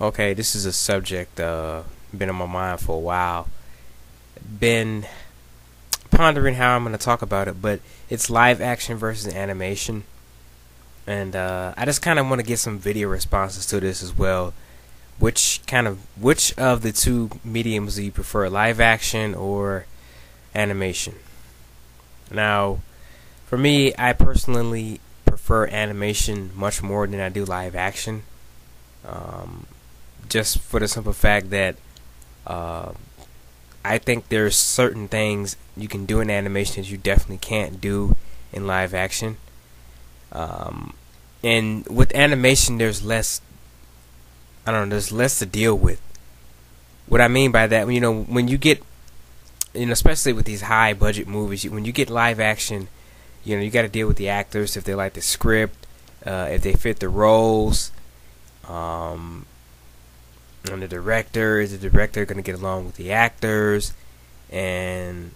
Okay, this is a subject been on my mind for a while. Been pondering how I'm going to talk about it, but it's live action versus animation, and I just kind of want to get some video responses to this as well. Which of the two mediums do you prefer, live action or animation? Now, for me, I personally prefer animation much more than I do live action. Um, just for the simple fact that uh, I think there's certain things you can do in animation that you definitely can't do in live action. Um, and with animation, there's less. I don't know. There's less to deal with. What I mean by that, when you get, especially with these high budget movies, when you get live action, you got to deal with the actors if they like the script, if they fit the roles. Um, and the director, is the director going to get along with the actors, and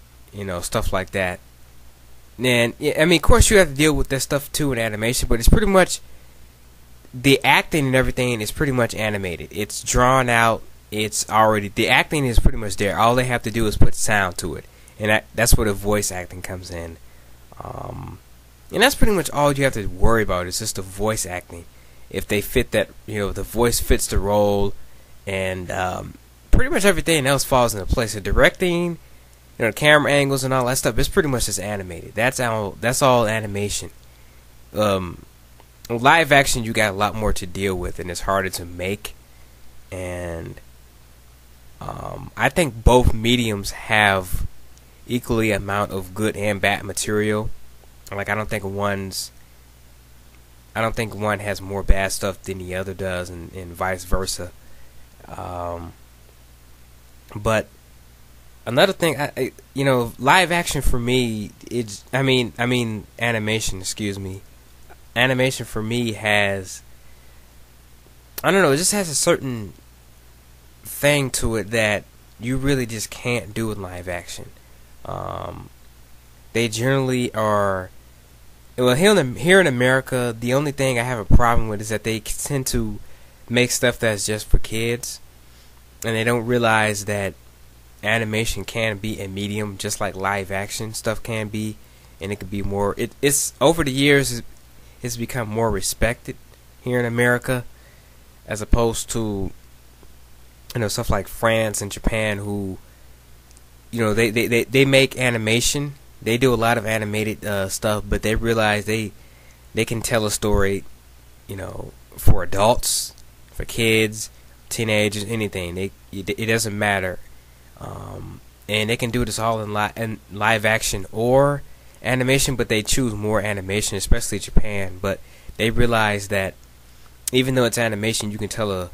stuff like that. And yeah, I mean, of course, you have to deal with that stuff too in animation, but it's pretty much the acting and everything is pretty much animated. It's drawn out. It's already, the acting is pretty much there. All they have to do is put sound to it, and that's where the voice acting comes in. And that's pretty much all you have to worry about is just the voice acting. If they fit that, the voice fits the role, and pretty much everything else falls into place. The directing, camera angles and all that stuff, it's pretty much just animated. That's all animation. Live action, you got a lot more to deal with, and it's harder to make. And I think both mediums have equally amount of good and bad material. Like, I don't think one has more bad stuff than the other does, and vice versa. But another thing, live action for me, animation. Excuse me, animation for me has, I don't know, it just has a certain thing to it that you really just can't do in live action. They generally are. Well, here in America, the only thing I have a problem with is that they tend to make stuff that's just for kids, and they don't realize that animation can be a medium just like live action stuff can be, and it could be more. It's over the years, it's become more respected here in America, as opposed to stuff like France and Japan, who they make animation. They do a lot of animated stuff, but they realize they can tell a story, for adults, for kids, teenagers, anything. It doesn't matter, and they can do this all in live action or animation, but they choose more animation, especially Japan. But they realize that even though it's animation, you can tell a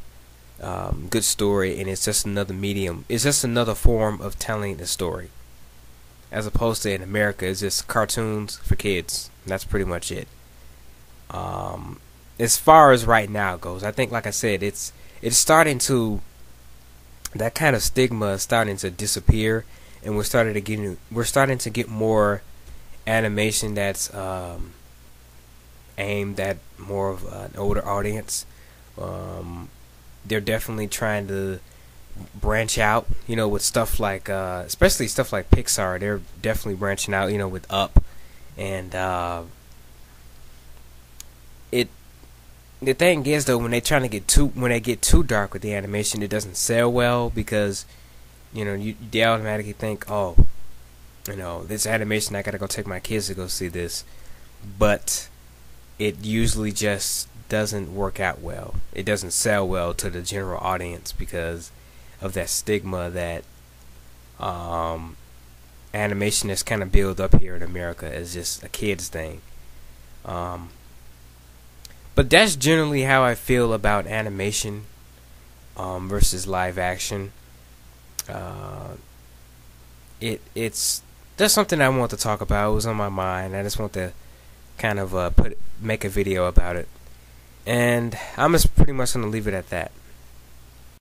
good story, and it's just another medium. It's just another form of telling the story. As opposed to in America, it's just cartoons for kids. That's pretty much it. As far as right now goes, I think, like I said, it's starting to, that kind of stigma is starting to disappear, and we're starting to get more animation that's aimed at more of an older audience. They're definitely trying to branch out, with stuff like, especially stuff like Pixar. They're definitely branching out, with Up, and the thing is though, when they get too dark with the animation, it doesn't sell well because, they automatically think, oh, this animation, I gotta go take my kids to go see this, but it usually just doesn't work out well. It doesn't sell well to the general audience because of that stigma that animation is kind of built up here in America as just a kid's thing. But that's generally how I feel about animation versus live action. It's just something I want to talk about. It was on my mind. I just want to kind of make a video about it, and I'm just pretty much gonna leave it at that.